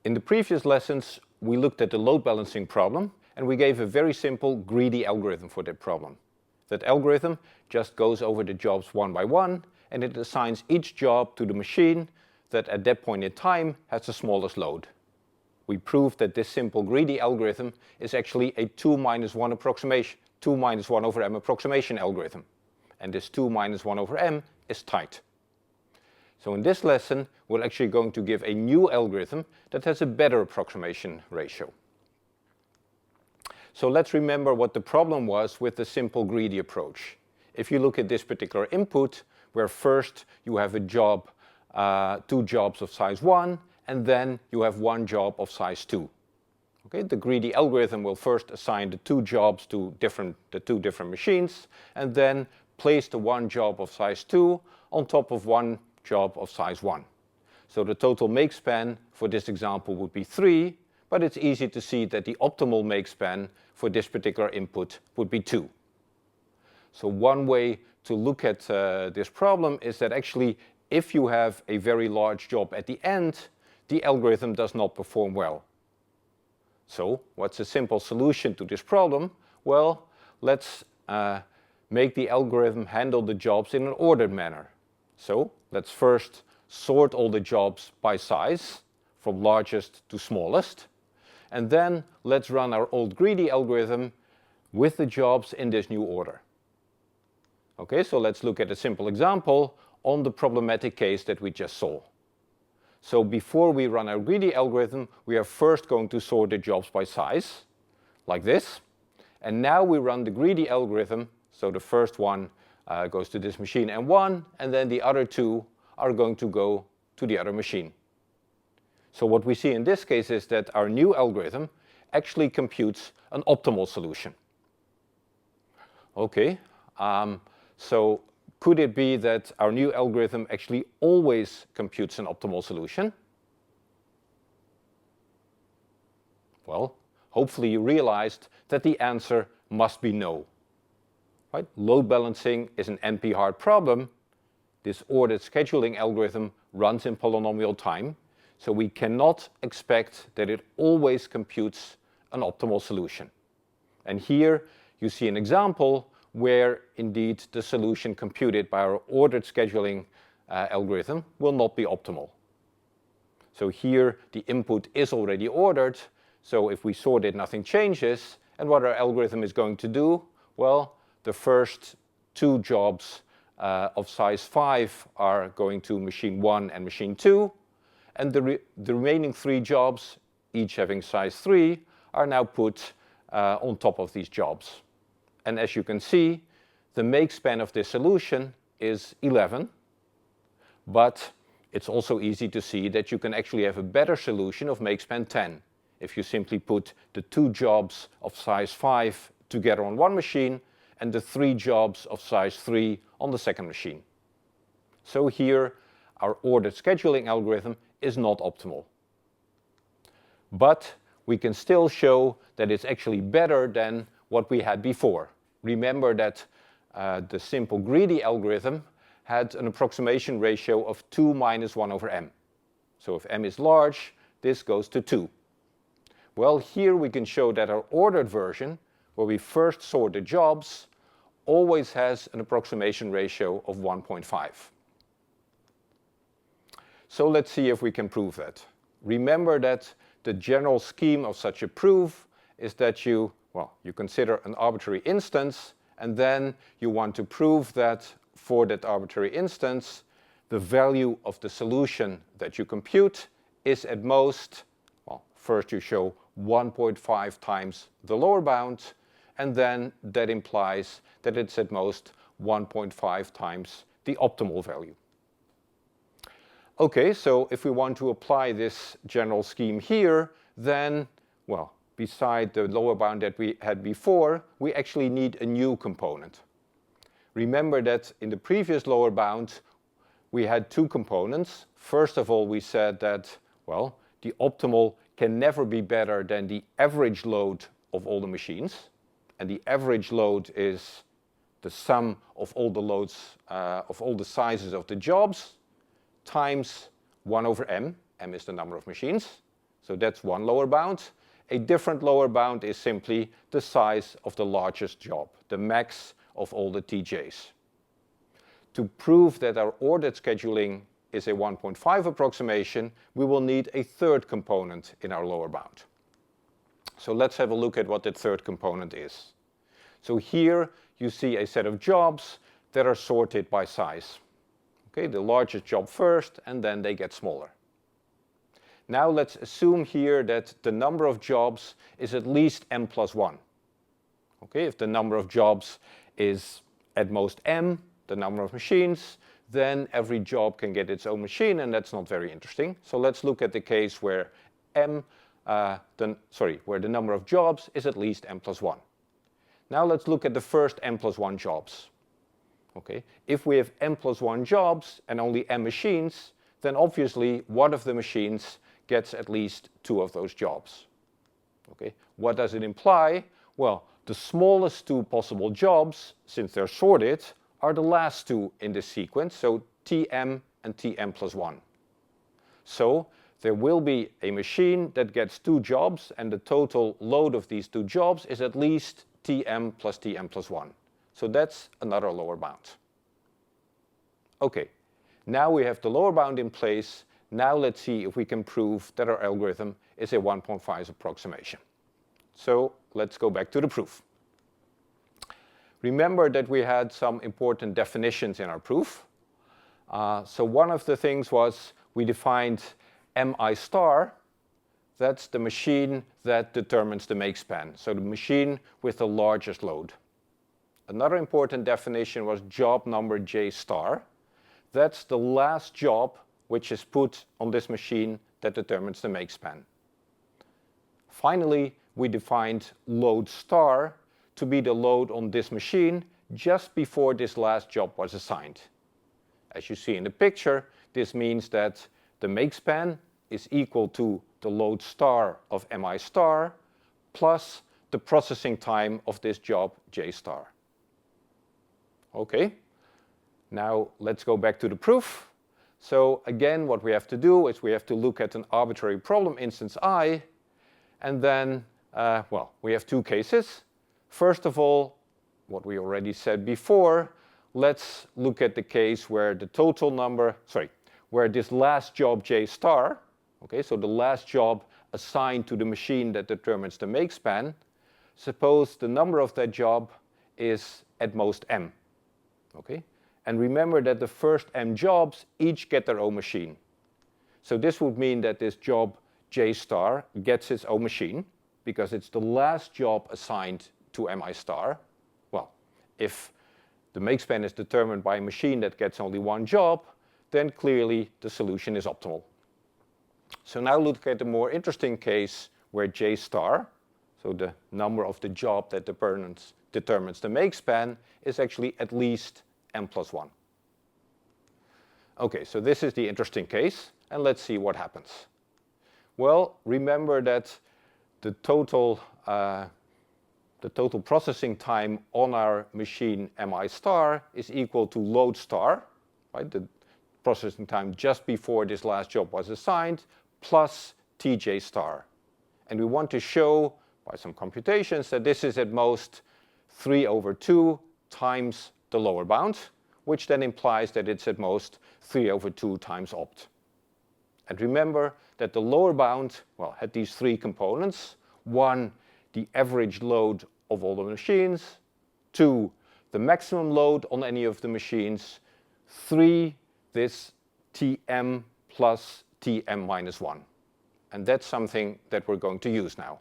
In the previous lessons, we looked at the load balancing problem, and we gave a very simple greedy algorithm for that problem. That algorithm just goes over the jobs one by one, and it assigns each job to the machine that at that point in time has the smallest load. We proved that this simple greedy algorithm is actually a 2 minus 1 approximation, 2 minus 1 over m approximation algorithm. And this 2 minus 1 over m is tight. So in this lesson, we're actually going to give a new algorithm that has a better approximation ratio. So let's remember what the problem was with the simple greedy approach. If you look at this particular input, where first you have a job, 2 jobs of size 1, and then you have 1 job of size 2. Okay, the greedy algorithm will first assign the 2 jobs to the 2 different machines, and then place the 1 job of size 2 on top of 1 job of size 1. So the total make span for this example would be 3, but it's easy to see that the optimal make span for this particular input would be 2. So one way to look at this problem is that actually if you have a very large job at the end, the algorithm does not perform well. So what's a simple solution to this problem? Well, let's make the algorithm handle the jobs in an ordered manner. So let's first sort all the jobs by size, from largest to smallest. And then let's run our old greedy algorithm with the jobs in this new order. Okay, so let's look at a simple example on the problematic case that we just saw. So before we run our greedy algorithm, we are first going to sort the jobs by size, like this. And now we run the greedy algorithm, so the first one goes to this machine M1, and then the other 2 are going to go to the other machine. So what we see in this case is that our new algorithm actually computes an optimal solution. Okay, so could it be that our new algorithm actually always computes an optimal solution? Well, hopefully you realized that the answer must be no. Right? Load balancing is an NP-hard problem. This ordered scheduling algorithm runs in polynomial time, so we cannot expect that it always computes an optimal solution. And here you see an example where indeed the solution computed by our ordered scheduling algorithm will not be optimal. So here the input is already ordered, so if we sort it, nothing changes. And what our algorithm is going to do? Well, the first 2 jobs of size 5 are going to machine 1 and machine 2, and the remaining 3 jobs, each having size 3, are now put on top of these jobs. And as you can see, the make span of this solution is 11, but it's also easy to see that you can actually have a better solution of make span 10 if you simply put the 2 jobs of size 5 together on one machine and the 3 jobs of size 3 on the second machine. So here our ordered scheduling algorithm is not optimal. But we can still show that it's actually better than what we had before. Remember that the simple greedy algorithm had an approximation ratio of 2 minus 1 over m. So if m is large, this goes to 2. Well, here we can show that our ordered version, where we first sort the jobs, always has an approximation ratio of 1.5. So let's see if we can prove that. Remember that the general scheme of such a proof is that you consider an arbitrary instance, and then you want to prove that for that arbitrary instance, the value of the solution that you compute is at most, first you show 1.5 times the lower bound, and then that implies that it's at most 1.5 times the optimal value. Okay, so if we want to apply this general scheme here, then, beside the lower bound that we had before, we actually need a new component. Remember that in the previous lower bound, we had 2 components. First of all, we said that, the optimal can never be better than the average load of all the machines. And the average load is the sum of all the loads, of all the sizes of the jobs, times 1 over m. M is the number of machines. So that's one lower bound. A different lower bound is simply the size of the largest job, the max of all the TJs. To prove that our ordered scheduling is a 1.5 approximation, we will need a third component in our lower bound. So let's have a look at what that third component is. So here you see a set of jobs that are sorted by size. Okay, the largest job first, and then they get smaller. Now let's assume here that the number of jobs is at least m plus 1. Okay, if the number of jobs is at most m, the number of machines, then every job can get its own machine, and that's not very interesting. So let's look at the case where where the number of jobs is at least m plus 1. Now let's look at the first m plus 1 jobs. Okay, if we have m plus 1 jobs and only m machines, then obviously one of the machines gets at least 2 of those jobs. Okay, what does it imply? Well, the smallest 2 possible jobs, since they're sorted, are the last 2 in this sequence, so Tm and Tm plus 1. So there will be a machine that gets 2 jobs, and the total load of these 2 jobs is at least Tm plus 1. So that's another lower bound. Okay, now we have the lower bound in place. Now let's see if we can prove that our algorithm is a 1.5 approximation. So let's go back to the proof. Remember that we had some important definitions in our proof. So one of the things was we defined mi star. That's the machine that determines the make span, so the machine with the largest load. Another important definition was job number j star. That's the last job which is put on this machine that determines the make span. Finally, we defined load star to be the load on this machine just before this last job was assigned. As you see in the picture, this means that the make span is equal to the load star of mi star plus the processing time of this job j star. Okay, now let's go back to the proof. So again, what we have to do is we have to look at an arbitrary problem instance I, and then, we have 2 cases. First of all, what we already said before, let's look at the case where the total number, where this last job j star, okay, so the last job assigned to the machine that determines the make span, suppose the number of that job is at most m. Okay? And remember that the first m jobs each get their own machine. So this would mean that this job j star gets its own machine because it's the last job assigned to mi star. Well, if the make span is determined by a machine that gets only one job, then clearly the solution is optimal. So now look at the more interesting case where j star, so the number of the job that determines the make span, is actually at least m plus 1. Okay, so this is the interesting case, and let's see what happens. Well, remember that the total processing time on our machine mi star is equal to load star, right? The processing time just before this last job was assigned, plus tj star. And we want to show by some computations that this is at most 3/2 times the lower bound, which then implies that it's at most 3/2 times opt. And remember that the lower bound, had these 3 components. 1, the average load of all the machines. 2, the maximum load on any of the machines. 3, this Tm plus Tm minus 1. And that's something that we're going to use now.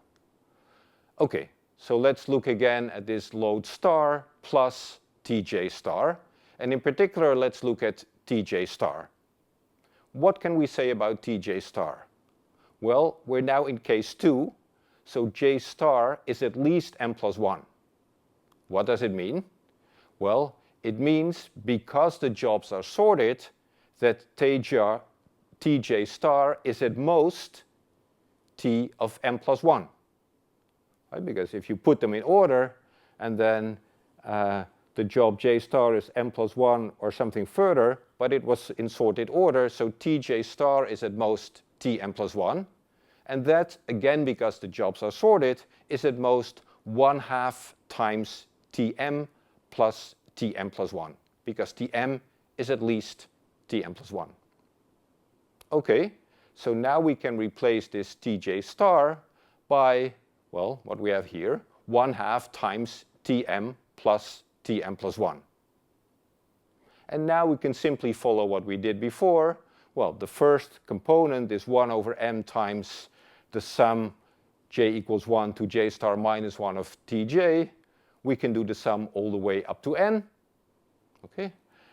Okay, so let's look again at this load star plus Tj star. And in particular, let's look at Tj star. What can we say about Tj star? Well, we're now in case 2, so j star is at least m plus 1. What does it mean? Well, it means because the jobs are sorted, that Tj star is at most T of m plus 1. Right? Because if you put them in order, and then the job j star is m plus 1 or something further, but it was in sorted order, so Tj star is at most Tm plus 1. And that, again, because the jobs are sorted, is at most 1/2 times Tm plus Tm plus 1, because Tm is at least Tm plus 1. Okay, so now we can replace this Tj star by, well, what we have here, 1/2 times Tm plus Tm plus 1. And now we can simply follow what we did before. Well, the first component is 1 over m times the sum j equals 1 to j star minus 1 of Tj. We can do the sum all the way up to n. Okay?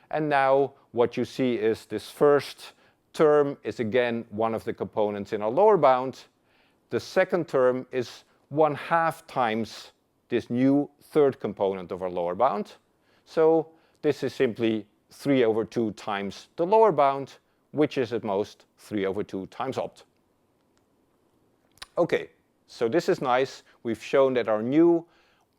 And now what you see is this first term is again one of the components in our lower bound. The second term is 1/2 times this new third component of our lower bound. So this is simply 3 over 2 times the lower bound, which is at most 3 over 2 times opt. Okay, so this is nice. We've shown that our new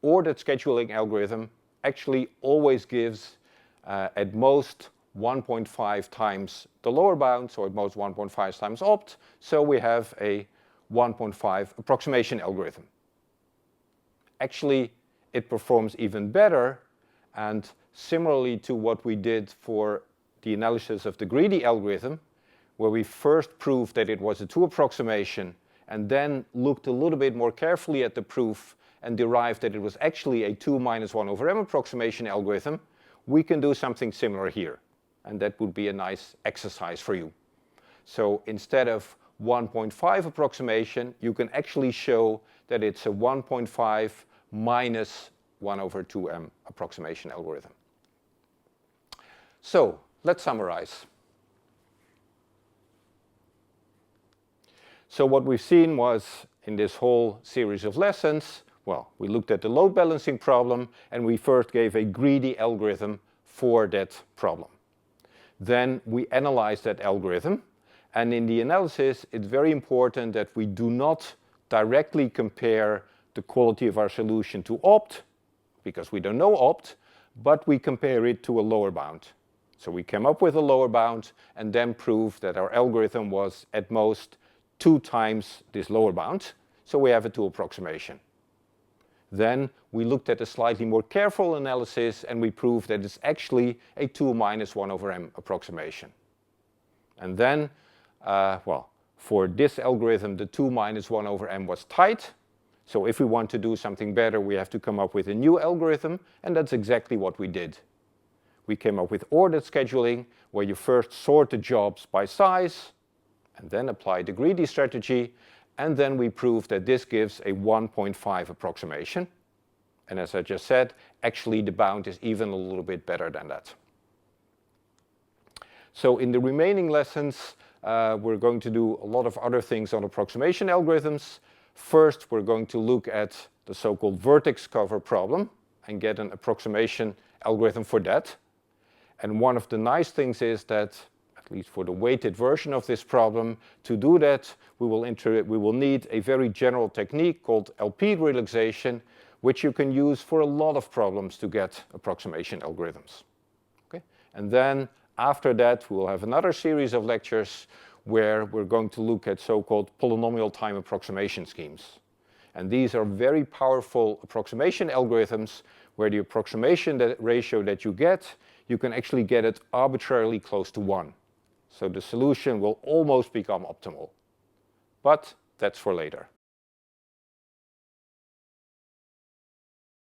ordered scheduling algorithm actually always gives at most 1.5 times the lower bound, so at most 1.5 times opt. So we have a 1.5 approximation algorithm. Actually, it performs even better, and similarly to what we did for the analysis of the greedy algorithm, where we first proved that it was a 2 approximation and then looked a little bit more carefully at the proof and derived that it was actually a 2 minus 1 over m approximation algorithm, we can do something similar here. And that would be a nice exercise for you. So instead of 1.5 approximation, you can actually show that it's a 1.5 minus 1 over 2m approximation algorithm. So let's summarize. So what we've seen was, in this whole series of lessons, well, we looked at the load balancing problem, and we first gave a greedy algorithm for that problem. Then we analyzed that algorithm, and in the analysis, it's very important that we do not directly compare the quality of our solution to opt, because we don't know opt, but we compare it to a lower bound. So we came up with a lower bound and then proved that our algorithm was at most 2 times this lower bound, so we have a 2 approximation. Then we looked at a slightly more careful analysis and we proved that it's actually a 2 minus 1 over m approximation. And then, well, for this algorithm, the 2 minus 1 over m was tight. So if we want to do something better, we have to come up with a new algorithm, and that's exactly what we did. We came up with ordered scheduling, where you first sort the jobs by size, and then apply the greedy strategy, and then we proved that this gives a 1.5 approximation. And as I just said, actually the bound is even a little bit better than that. So in the remaining lessons, we're going to do a lot of other things on approximation algorithms. First, we're going to look at the so-called vertex cover problem and get an approximation algorithm for that. And one of the nice things is that, at least for the weighted version of this problem, to do that, we will need a very general technique called LP relaxation, which you can use for a lot of problems to get approximation algorithms. Okay? And then after that, we will have another series of lectures where we're going to look at so-called polynomial time approximation schemes. And these are very powerful approximation algorithms where the approximation ratio that you get, you can actually get it arbitrarily close to 1. So the solution will almost become optimal. But that's for later.